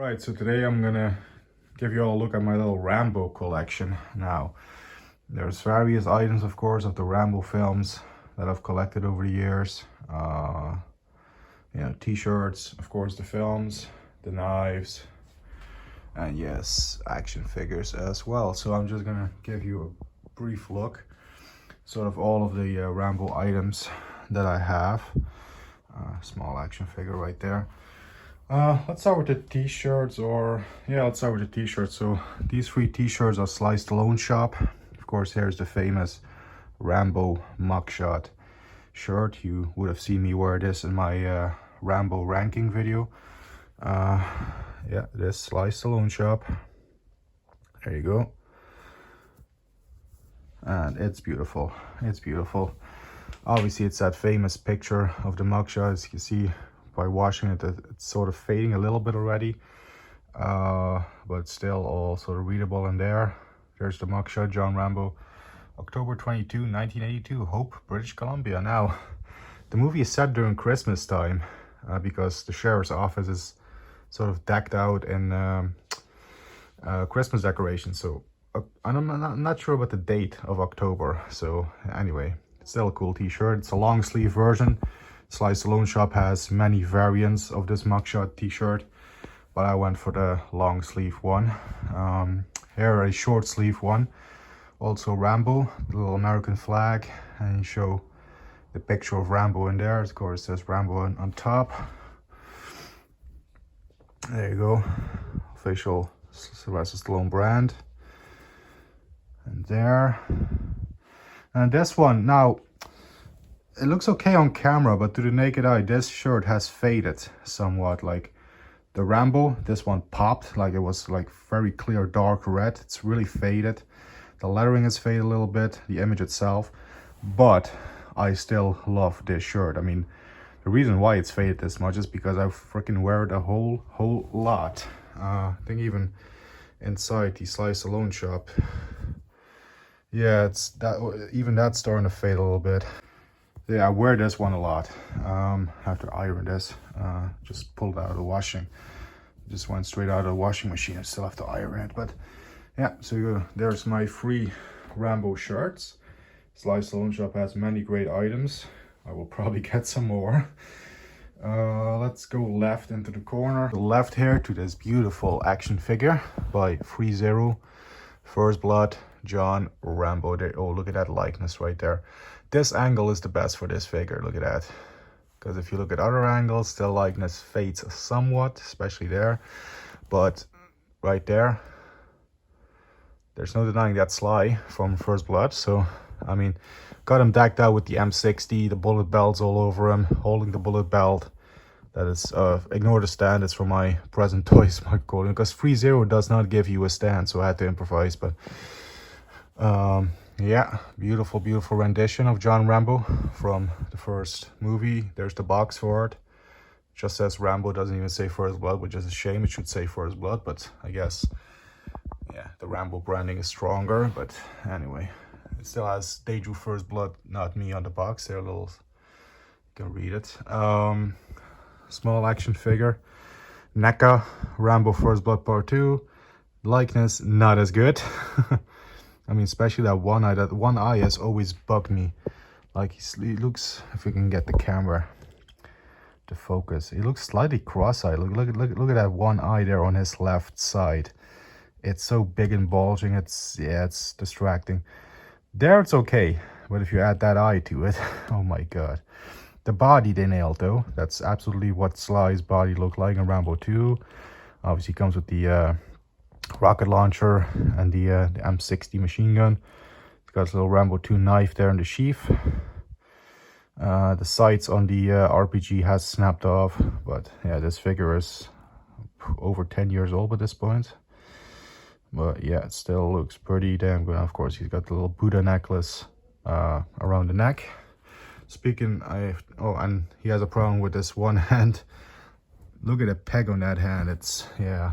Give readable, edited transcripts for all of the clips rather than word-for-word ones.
Right, so today I'm gonna give you all a look at my little Rambo collection. Now, there's various items, of course, of the Rambo films that I've collected over the years. T-shirts, of course, the films, the knives, and yes, action figures as well. So I'm just gonna give you a brief look, sort of all of the Rambo items that I have. Small action figure right there. Let's start with the t-shirts, let's start with the t-shirts. So these three t-shirts are Sly Stallone shop. Of course, here's the famous Rambo mugshot shirt. You would have seen me wear this in my Rambo ranking video. This Sly Stallone shop. There you go. And it's beautiful. It's beautiful. Obviously, it's that famous picture of the mugshot. As you can see, by washing it, it's sort of fading a little bit already, but still all sort of readable in there. There's the mugshot, John Rambo, October 22, 1982, Hope, British Columbia. Now, the movie is set during Christmas time because the sheriff's office is sort of decked out in Christmas decorations. So I'm not sure about the date of October. So anyway, it's still a cool t-shirt. It's a long sleeve version. Sly Stallone shop has many variants of this mugshot t-shirt, but I went for the long sleeve one. Here a short sleeve one, also Rambo, the little American flag, and you show the picture of Rambo in there. Of course, there's Rambo on top. There you go, official Sylvester Stallone brand. And there, and this one now. It looks okay on camera, but to the naked eye, this shirt has faded somewhat. Like the Rambo, this one popped, like it was like very clear dark red. It's really faded. The lettering is faded a little bit, the image itself, but I still love this shirt. I mean, the reason why it's faded this much is because I freaking wear it a whole lot. I think even inside the Sly Stallone shop, yeah, it's that, even that's starting to fade a little bit. Yeah, I wear this one a lot. Have to iron this. Just pulled out of the washing. Just went straight out of the washing machine. I still have to iron it. But yeah, so there's my free Rambo shirts. Sly Stallone shop has many great items. I will probably get some more. Let's go left into the corner. The left here to this beautiful action figure by 3-0. First Blood, John Rambo. There. Oh, look at that likeness right there. This angle is the best for this figure, look at that. Because if you look at other angles, the likeness fades somewhat, especially there. But right there, there's no denying that Sly from First Blood. So, I mean, got him decked out with the M60, the bullet belts all over him, holding the bullet belt. That is, ignore the stand, it's for my present toys, my calling. Because 3-0 does not give you a stand, so I had to improvise. But, yeah, beautiful rendition of John Rambo from the first movie. There's the box for it. Just says Rambo, doesn't even say First Blood, which is a shame. It should say First Blood, but I guess, yeah, the Rambo branding is stronger. But anyway, it still has They Drew First Blood, Not Me on the box. There, you can read it. Small action figure. NECA, Rambo First Blood Part 2. Likeness, not as good. I mean, especially that one eye. That one eye has always bugged me. Like, he looks, if we can get the camera to focus, he looks slightly cross-eyed. Look at that one eye there on his left side. It's so big and bulging. It's distracting. There it's okay, but if you add that eye to it, oh my god. The body they nailed though. That's absolutely what Sly's body looked like in Rambo 2. Obviously comes with the rocket launcher and the M60 machine gun. It's got a little Rambo 2 knife there in the sheath. The sights on the RPG has snapped off, but yeah, this figure is over 10 years old at this point. But yeah, it still looks pretty damn good. Of course, he's got the little Buddha necklace around the neck. And he has a problem with this one hand. Look at the peg on that hand. It's, yeah,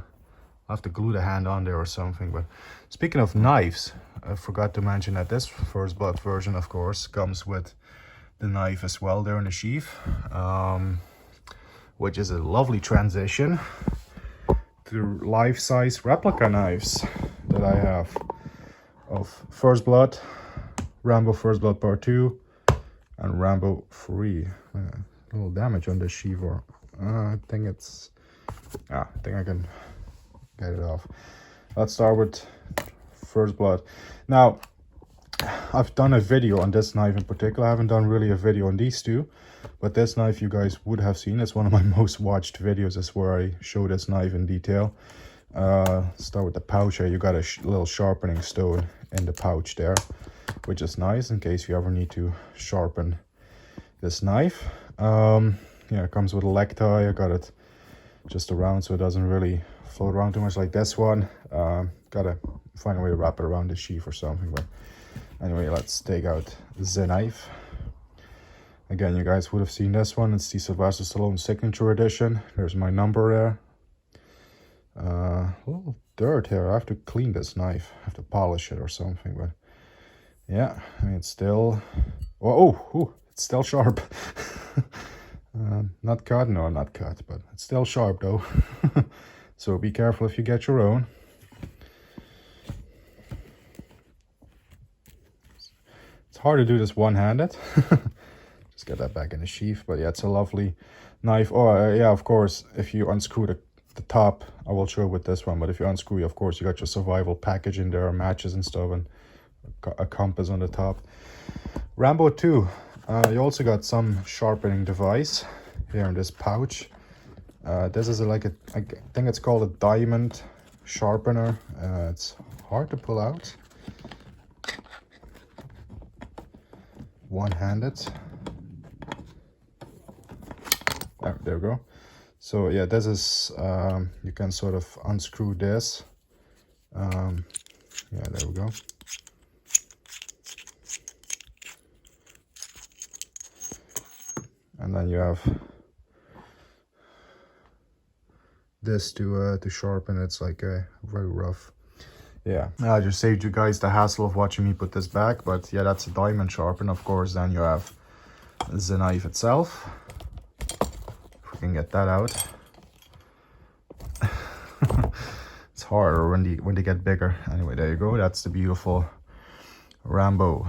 I'll have to glue the hand on there or something. But speaking of knives, I forgot to mention that this First Blood version, of course, comes with the knife as well there in the sheath, which is a lovely transition the life-size replica knives that I have of First Blood, Rambo First Blood Part 2, and Rambo 3. A little damage on the sheath, or I think it's... I think I can get it off. Let's start with First Blood. Now, I've done a video on this knife in particular. I haven't done really a video on these two, but this knife you guys would have seen. It's one of my most watched videos. Is where I show this knife in detail. Start with the pouch here. You got a little sharpening stone in the pouch there, which is nice in case you ever need to sharpen this knife. Yeah, it comes with a leg tie. I got it just around so it doesn't really float around too much like this one. Gotta find a way to wrap it around the sheath or something, but anyway, let's take out the knife. Again, you guys would have seen this one. It's the Sylvester Stallone Signature Edition. There's my number there. A little dirt here. I have to clean this knife. I have to polish it or something, but yeah, I mean, it's still... Oh, it's still sharp. Not cut, no, not cut, but it's still sharp though. So be careful if you get your own. It's hard to do this one-handed. Just get that back in the sheath. But yeah, it's a lovely knife. Oh, yeah, of course, if you unscrew the top, I will show it with this one, but if you unscrew, of course, you got your survival package in there, matches and stuff, and a compass on the top. Rambo 2. You also got some sharpening device here in this pouch. This is I think it's called a diamond sharpener. It's hard to pull out. One-handed. There we go. So yeah, this is, you can sort of unscrew this. Yeah, there we go. And then you have this to sharpen. It's like very rough. Yeah, I just saved you guys the hassle of watching me put this back. But yeah, that's a diamond sharpen, of course. Then you have the knife itself. If we can get that out. It's harder when they get bigger. Anyway, there you go. That's the beautiful Rambo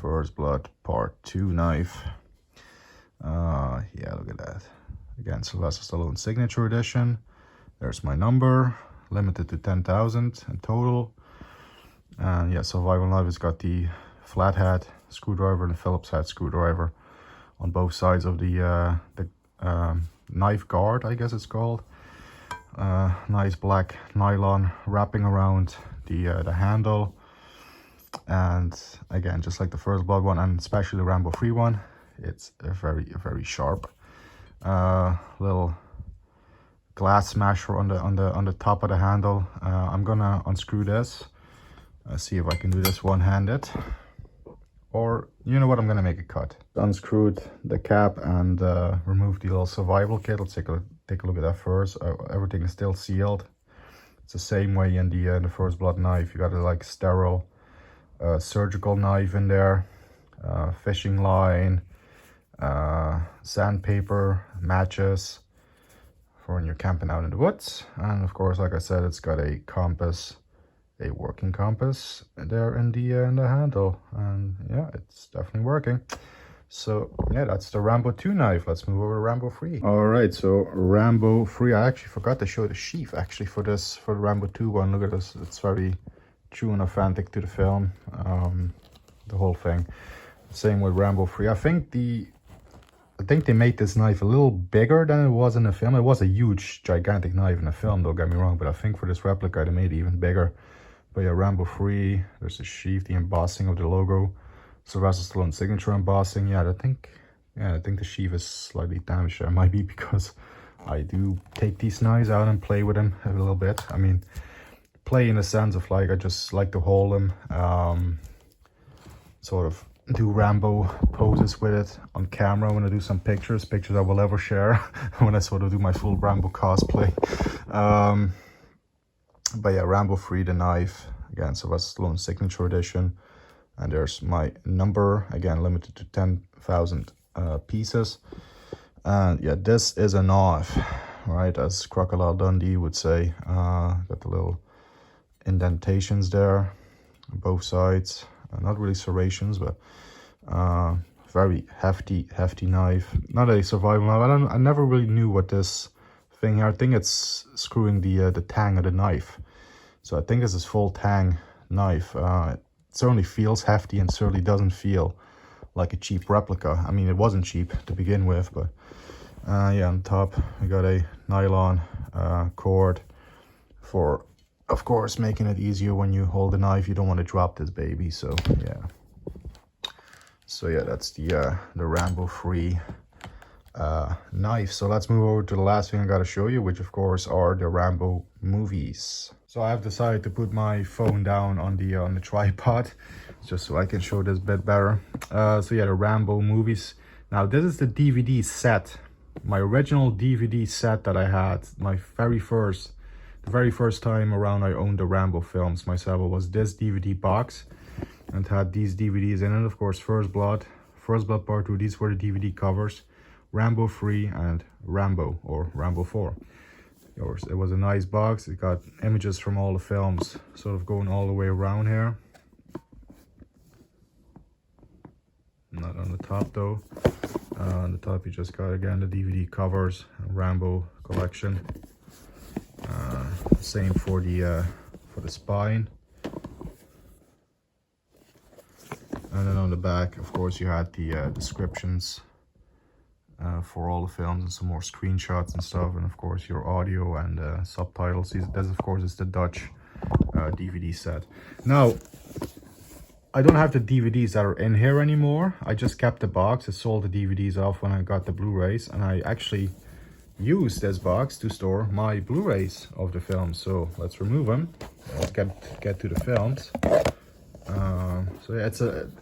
First Blood Part 2 knife. Yeah, look at that. Again, Sylvester Stallone Signature Edition. There's my number, limited to 10,000 in total. And yeah, survival knife has got the flathead screwdriver and the Phillips head screwdriver on both sides of the knife guard, I guess it's called. Nice black nylon wrapping around the handle. And again, just like the First Blood one, and especially the Rambo 3 one, it's very sharp. Little glass smasher on the top of the handle. I'm gonna unscrew this. See if I can do this one-handed, or you know what, I'm gonna make a cut. Unscrewed the cap and removed the little survival kit. Let's take a look at that first. Everything is still sealed. It's the same way in the First Blood knife. You got a like sterile surgical knife in there, fishing line, sandpaper, matches for when you're camping out in the woods. And of course, like I said, it's got a compass, a working compass there in the handle, and yeah, it's definitely working. So yeah, that's the Rambo 2 knife. Let's move over to Rambo 3. All right, so Rambo 3, I actually forgot to show the sheath actually for the Rambo 2 one. Look at this, it's very true and authentic to the film, the whole thing. Same with Rambo 3. I think they made this knife a little bigger than it was in the film. It was a huge, gigantic knife in the film, don't get me wrong, but I think for this replica they made it even bigger. But yeah, Rambo 3, there's the sheath, the embossing of the logo, Sylvester Stallone Signature embossing. Yeah, I think the sheath is slightly damaged. It might be because I do take these knives out and play with them a little bit. I mean, play in the sense of like I just like to hold them, sort of do Rambo poses with it on camera when I do some pictures I will ever share when I sort of do my full Rambo cosplay. But yeah, Rambo 3, the knife, again, Sylvester Stallone Signature Edition, and there's my number, again, limited to 10,000 pieces. And yeah, this is a knife right, as Crocodile Dundee would say. Got the little indentations there on both sides. Not really serrations, but very hefty knife. Not a survival knife. I never really knew what this thing here. I think it's screwing the tang of the knife. So I think this is full tang knife. It certainly feels hefty and certainly doesn't feel like a cheap replica. I mean, it wasn't cheap to begin with, but yeah, on top we got a nylon cord for, of course, making it easier when you hold the knife. You don't want to drop this baby, so yeah. So yeah, that's the Rambo 3 knife. So let's move over to the last thing I got to show you, which of course are the Rambo movies. So I have decided to put my phone down on the tripod, just so I can show this bit better. So yeah, the Rambo movies. Now this is the DVD set, my original DVD set that I had. The very first time around I owned the Rambo films myself. It was this DVD box, and had these DVDs in it. Of course, First Blood Part 2. These were the DVD covers. Rambo 3 and Rambo, or Rambo 4. It was a nice box. It got images from all the films sort of going all the way around here. Not on the top though. On the top you just got, again, the DVD covers, Rambo collection. Same for the spine. And then on the back, of course, you had the descriptions for all the films and some more screenshots and stuff, and of course your audio and subtitles. This, of course, is the Dutch DVD set. Now, I don't have the DVDs that are in here anymore. I just kept the box. I sold the DVDs off when I got the Blu-rays, and I actually used this box to store my Blu-rays of the films. So let's remove them. Let's get to the films. So yeah,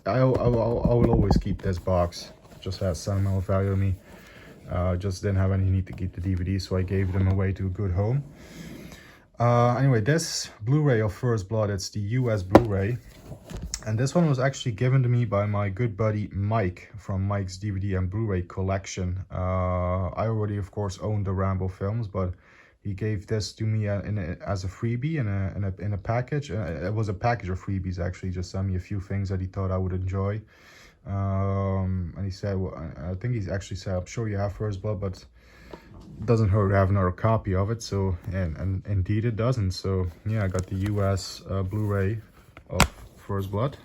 I will always keep this box. Just has sentimental value to me. Just didn't have any need to keep the DVDs, so I gave them away to a good home. Anyway, this Blu-ray of First Blood, it's the US Blu-ray, and this one was actually given to me by my good buddy Mike from Mike's DVD and Blu-ray collection. I already, of course, owned the Rambo films, but he gave this to me as a freebie in a package. It was a package of freebies, actually. Just sent me a few things that he thought I would enjoy. And he said, well, I think he's actually said, I'm sure you have First Blood, but it doesn't hurt to have another copy of it. So, and indeed it doesn't. So yeah, I got the US Blu-ray of First Blood.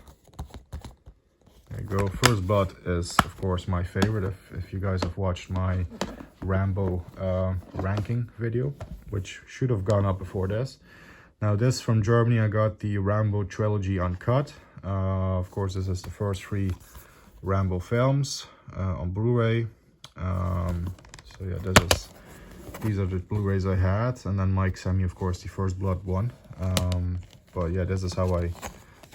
There you go. First Blood is, of course, my favorite. If you guys have watched my Rambo ranking video, which should have gone up before this. Now this from Germany, I got the Rambo trilogy uncut. Of course, this is the first 3 Rambo films on Blu-ray. So yeah, these are the Blu-rays I had, and then Mike sent me, of course, the First Blood one. But yeah, this is how I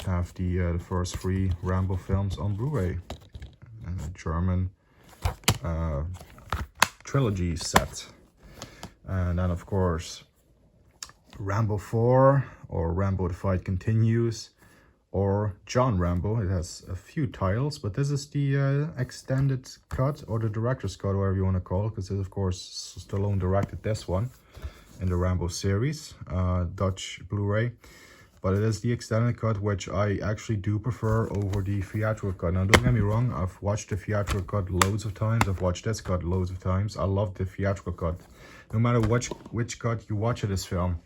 have the first 3 Rambo films on Blu-ray, and a German trilogy set. And then, of course, Rambo 4, or Rambo The Fight Continues, or John Rambo. It has a few titles, but this is the extended cut, or the director's cut, whatever you want to call it, because of course Stallone directed this one in the Rambo series, Dutch Blu-ray. But it is the extended cut, which I actually do prefer over the theatrical cut. Now, don't get me wrong, I've watched the theatrical cut loads of times. I've watched this cut loads of times. I love the theatrical cut. No matter which cut you watch of this film,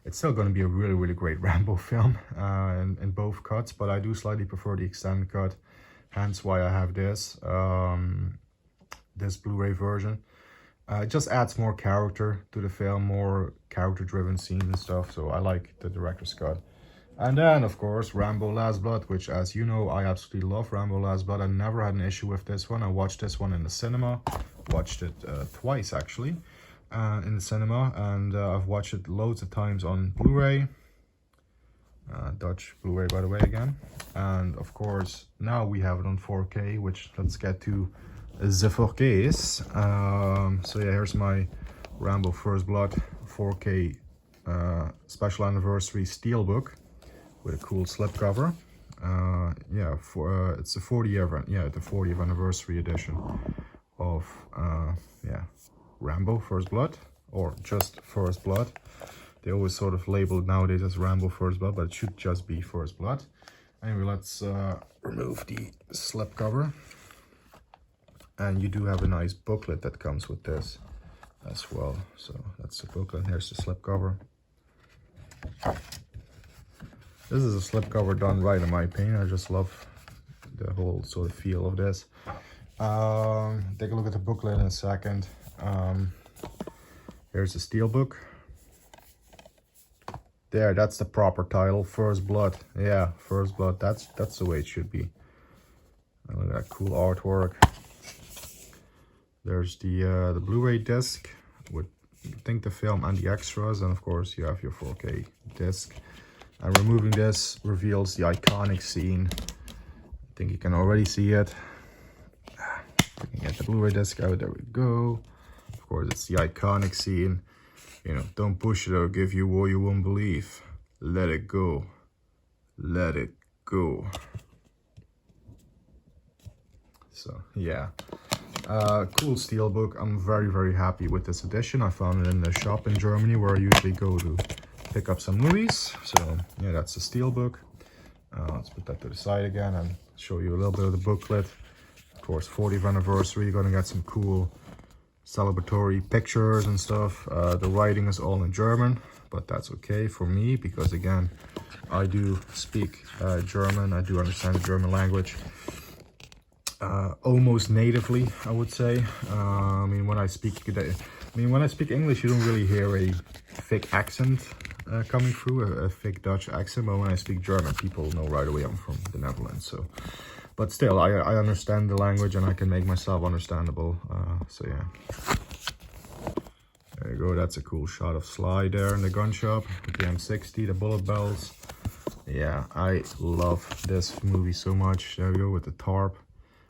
it's still going to be a really, really great Rambo film in both cuts. But I do slightly prefer the extended cut, hence why I have this Blu-ray version. It just adds more character to the film, more character-driven scenes and stuff. So I like the director's cut. And then, of course, Rambo Last Blood, which, as you know, I absolutely love Rambo Last Blood. I never had an issue with this one. I watched this one in the cinema. Watched it twice, actually, in the cinema. And I've watched it loads of times on Blu-ray. Dutch Blu-ray, by the way, again. And, of course, now we have it on 4K, which, let's get to the 4Ks. So, yeah, here's my Rambo First Blood 4K special anniversary steelbook, with a cool slipcover. Yeah, it's the 40th anniversary edition of yeah, Rambo First Blood. or just First Blood. They always sort of label nowadays as Rambo First Blood, but it should just be First Blood. Anyway, let's remove the slipcover. And you do have a nice booklet that comes with this as well. So that's the booklet. Here's the slipcover. This is a slipcover done right, in my opinion. I just love the whole sort of feel of this. Take a look at the booklet in a second. Here's the steelbook. There, that's the proper title, First Blood. Yeah, First Blood. That's the way it should be. Look at that cool artwork. There's the Blu-ray disc with, I think, the film and the extras, and of course you have your 4K disc. And removing this reveals the iconic scene. I think you can already see it. We can get the Blu-ray disc out. There we go. Of course, it's the iconic scene. You know, don't push it, it'll give you what you won't believe. Let it go. Let it go. So, yeah. Cool steelbook. I'm very, very happy with this edition. I found it in the shop in Germany where I usually go to pick up some movies. So, yeah, that's the steelbook. Let's put that to the side again and show you a little bit of the booklet. Of course, 40th anniversary. You're gonna get some cool celebratory pictures and stuff. The writing is all in German, but that's okay for me because, again, I do speak German. I do understand the German language almost natively, I would say. I mean, when I speak English, you don't really hear a thick accent coming through, a thick Dutch accent. But when I speak German, people know right away I'm from the Netherlands. So, but still, I understand the language and I can make myself understandable. So yeah, there you go. That's a cool shot of Sly there in the gun shop with the M60, the bullet bells. Yeah, I love this movie so much. There we go with the tarp.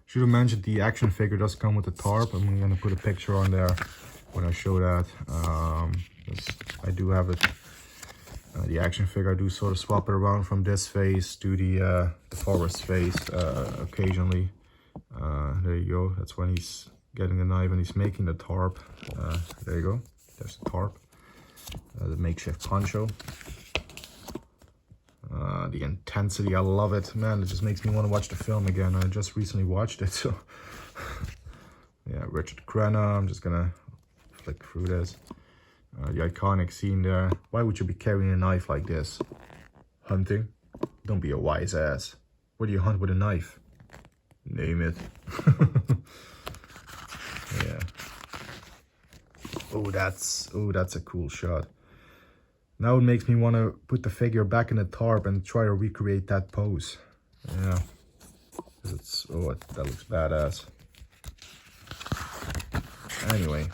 Should have mentioned the action figure does come with the tarp. I'm gonna put a picture on there when I show that. I do have it. The action figure, I do sort of swap it around from this face to the forest face occasionally. There you go. That's when he's getting the knife and he's making the tarp. There you go. There's the tarp. The makeshift poncho. The intensity, I love it, man. It just makes me want to watch the film again. I just recently watched it, so yeah. Richard Crenna. I'm just gonna flick through this. The iconic scene there. Why would you be carrying a knife like this? Hunting? Don't be a wise ass. What do you hunt with a knife? Name it. Yeah. Oh, that's a cool shot. Now it makes me want to put the figure back in the tarp and try to recreate that pose. Yeah. That looks badass. Anyway.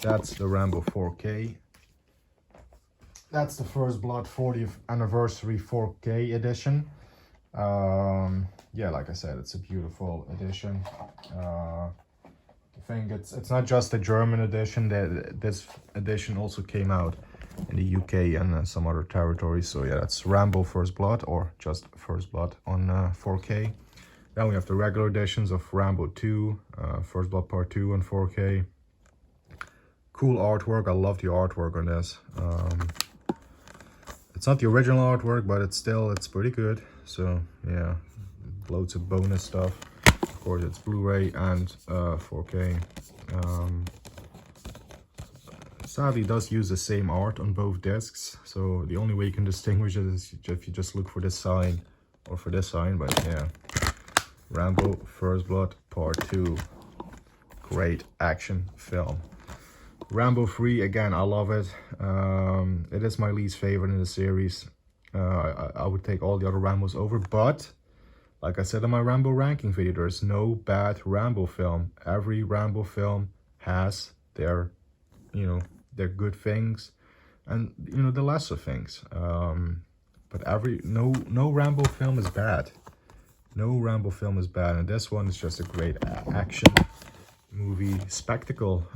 That's the Rambo 4K. That's the First Blood 40th anniversary 4K edition. Yeah, like I said, it's a beautiful edition. I think it's not just the German edition. This edition also came out in the UK and some other territories. So yeah, that's Rambo First Blood, or just First Blood on 4K. Then we have the regular editions of Rambo 2, First Blood Part 2 on 4K. Cool artwork. I love the artwork on this. It's not the original artwork, but it's pretty good. So yeah, loads of bonus stuff. Of course, it's Blu-ray and 4K. Sadly, it does use the same art on both discs. So the only way you can distinguish it is if you just look for this sign or for this sign. But yeah, Rambo First Blood Part 2. Great action film. Rambo 3, again, I love it. It is my least favorite in the series. I would take all the other Rambos over, but like I said in my Rambo ranking video, there's no bad Rambo film. Every Rambo film has their, their good things and, the lesser things. But no Rambo film is bad. No Rambo film is bad, and this one is just a great action movie spectacle.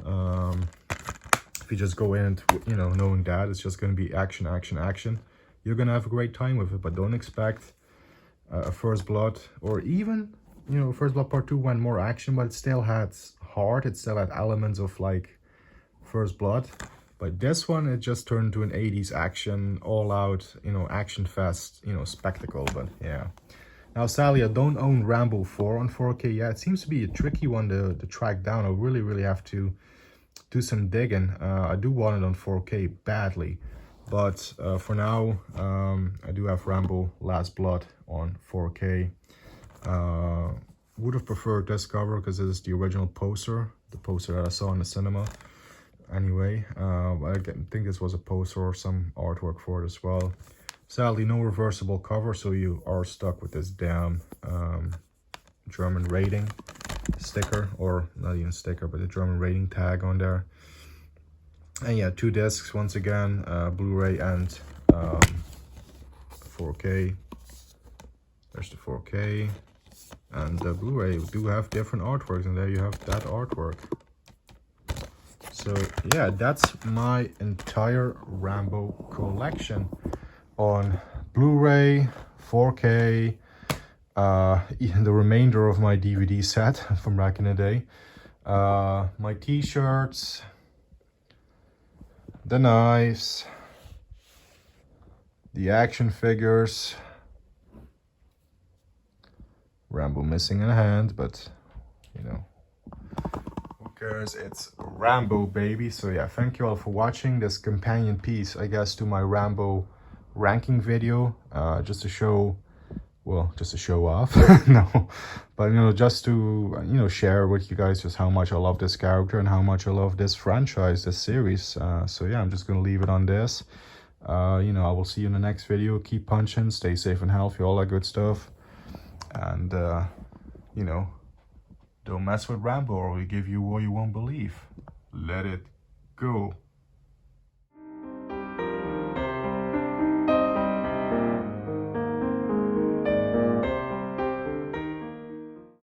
If you just go in, knowing that it's just going to be action, action, action, you're going to have a great time with it. But don't expect a First Blood, or even, First Blood Part 2 went more action, but it still had heart. It still had elements of, like, First Blood. But this one, it just turned into an 80s action, all out, you know, action fest, you know, spectacle. But yeah. Now, sadly, I don't own Rambo 4 on 4K. Yeah, it seems to be a tricky one to track down. I really have to do some digging. I do want it on 4K badly. But for now, I do have Rambo Last Blood on 4K. Would have preferred this cover because this is the original poster, the poster that I saw in the cinema. Anyway, I think this was a poster or some artwork for it as well. Sadly, no reversible cover, so you are stuck with this damn German rating sticker, or not even sticker, but the German rating tag on there. And yeah, 2 discs once again, Blu-ray and 4K. There's the 4K, and the Blu-ray do have different artworks, and there you have that artwork. So yeah, that's my entire Rambo collection on Blu-ray, 4K, even the remainder of my DVD set from back in the day, my t-shirts, the knives, the action figures, Rambo missing a hand, but you know, cares, it's Rambo, baby. So yeah, thank you all for watching this companion piece, I guess, to my Rambo ranking video, just to show, well, just to show off. No, but you know, just to, you know, share with you guys just how much I love this character and how much I love this franchise, this series. So yeah, I'm just gonna leave it on this. You know, I will see you in the next video. Keep punching, stay safe and healthy, all that good stuff. And you know, don't mess with Rambo or he'll give you what you won't believe. Let it go.